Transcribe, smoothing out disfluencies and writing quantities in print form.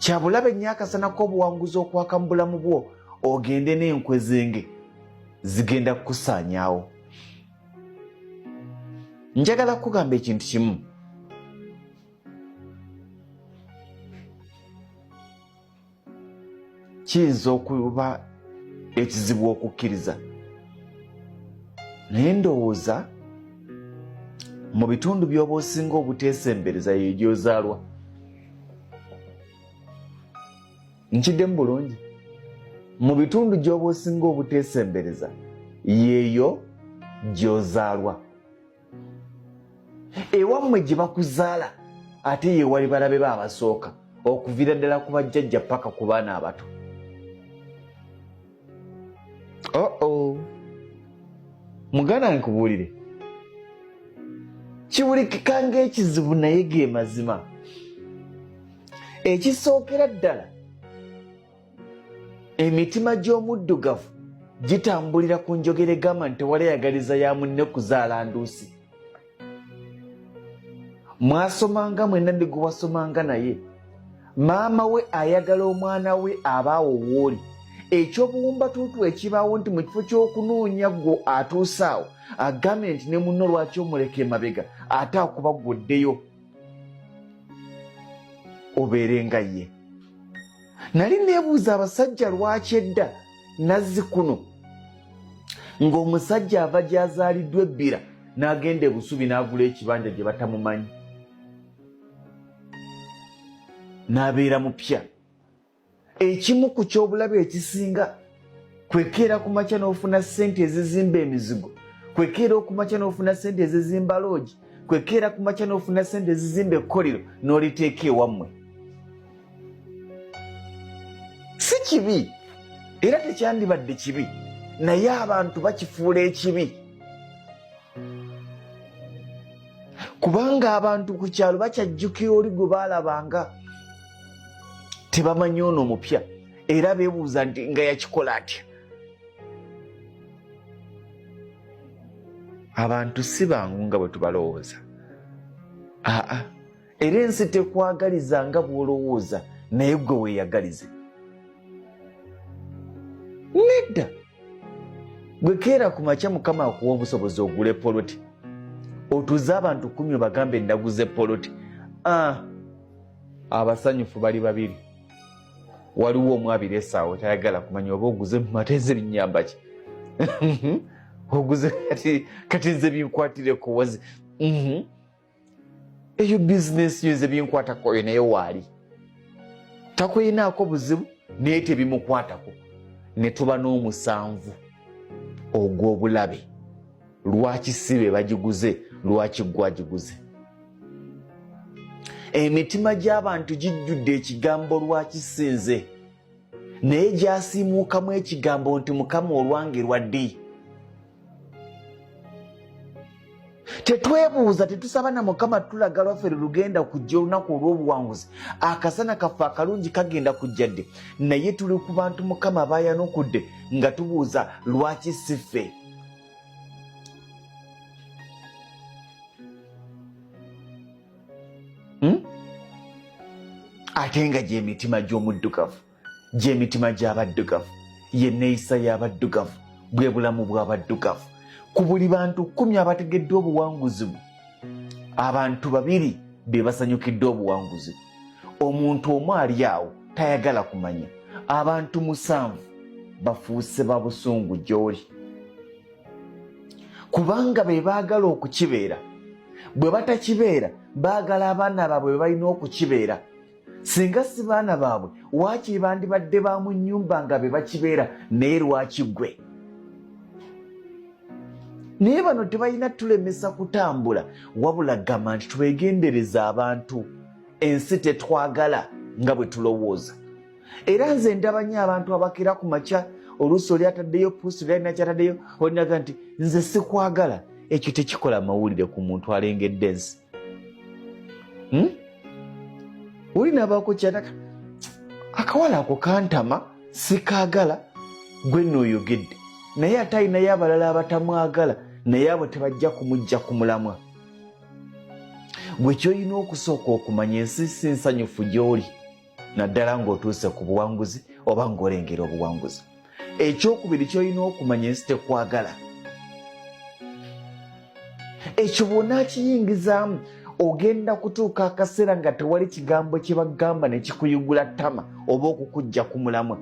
kyabulabe nnyo akasana k'obuwanguzi okwaka mu bulamu bwo ogende n'enkwe zenge zigenda kukusaanyaawo. Njagala kugamba ekintu kimu. Kiyinza okuba ekizibu okukkiriza, naye ndowooza mu bitundu by'oba osinga obuteesembereza ye gy'ozaalwa. Nkiddemu bulungi. Mu bitundu gy'oba osinga obuteesembereza yeeyo gy'ozaalwa. Ewammwe gye bakuzaala ate ye wali balabe baabasooka okuviira ddala ku bajjajja paka ku baana abato. Muganda nkubuulire, kiwulikika ng'ekizibu naye ge mazima. Ekisookera ddala, emitima gy'omuddugavu gitambulira ku njogera egamba nti tewaleeyagaliza ya munne kuzaala nduusi. Mwasomanga mwenna ndi gwe wasomanga naye. Maama we ayagala omwana we abaawo w'oli. Ekyobuwumbatuutu ekibaawo nti mu kifo ky'okunoonya gwo atuusaawo agambe nti ne munno lwaki omuleka emabega ate akuba gwoddeyo obeere nga ye. Nali neebuuza abasajja lwaki edda Nazzikuno ng'omusajja ava gy'azaaliddwa ebbira n'agenda e Busubi n'agula ekibanja gye batamumanyi n'abeera mupya. Ekimu ku ky'obulabe ekisinga kwekeera ku makya n'ofuna ssente ezizimba emizigo, kwekeera ku makya n'ofuna ssente ezizimba loogi, kwekeera ku makya n'ofuna ssente ezizimba ekkolero n'oliteeka ewammwe. Si kibi era tekyandibadde kibi, naye abantu bakifuula ekibi. Kubanga abantu ku kyalo bakyajjukira oli gwe baalabanga tebamanyi ono mupya era beebuuza nti nga yakikola atya. Abantu si bangu nga bwe tubalowooza. Era ensi tekwagaliza nga bw'olowooza naye gwe weeyagalize. Nedda, gwe keera ku makya Mukama akuwa obusobozi ogule poloti, otuze abantu 10 obagambe ndaguze poloti. Abasanyufu bali babiri. Waliwo omu abiri essaawa tayagala kumanya oba oguze mu mateezi binnyamba ki. Oguze kati nze binkwatireko wazi. Eyo bizinesi yo nze binkwatakoyo naye waali takweyinaako buzibu naye tebimukwatako. Ne tuba n'omusanvu ogw'obulabe. Lwaki si be bagiguze, lwaki gwagiguze? Emitima gy'abantu gijjudde ekigambo lwaki si nze, naye gyasiimuukamu ekigambo nti Mukama olwange lwaddi. Tetwebuuza, tetusaba na Mukama tulaga lwaffe lugenda kujja olunaku olw'obuwanguzi. Akasana kaffe akalungi kagenda kujja dde, naye tuli ku bantu Mukama baayanukudde nga tubuuza lwaki si ffe. Ate nga gy'emitima gy'omuddugavu, gy'emitima gy'abaddugavu, ye neeyisa y'abaddugavu, bwe bulamu bw'abaddugavu. Ku buli bantu 10 abategedde obuwanguzi bwe, abantu 2 be basanyukidde obuwanguzi. Omuntu omu ali awo tayagala kumanya. Abantu 7 bafuuse ba busungu gy'oli. Kubanga be baagala okukibeera. Bwe batakibeera baagala abaana baabwe be balina okukibeera. Singa si baana baabwe waakiri bandibadde ba mu nnyumba nga be bakibeera, naye lwaki ggwe? Naye bano tebalina tulemesa kutambula, wabula gamba nti twegendereza abantu. Ensi tetwagala nga bwe tulowooza. Era nze ndaba nnyo abantu abakira ku makya oluusi oli ataddeyo puusi oli alina kyataddeyo olinaga nti nze sikwagala. Ekyo tekikola mawulire ku muntu alengedde ensi. Olinabaako kyataka akawala ako kantama sikaagala, gwe n'oyogedde. Naye ate alinayo abalala abatamwagala, naye abo tebajja kumujja ku mulamwa. Gwe ky'olina okusooka okumanya ensi si nsanyufu gy'oli. naddala ng'otuuse ku buwanguzi oba ng'olengera obuwanguzi. Ekyokubiri ky'olina okumanya ensi tekwagala. Ekyo bw'onaakiyingizaamu ogenda kutuuka akaseera nga tewali kigambo kye bagamba ne kikuyugula ttama oba okukuggya ku mulamwa.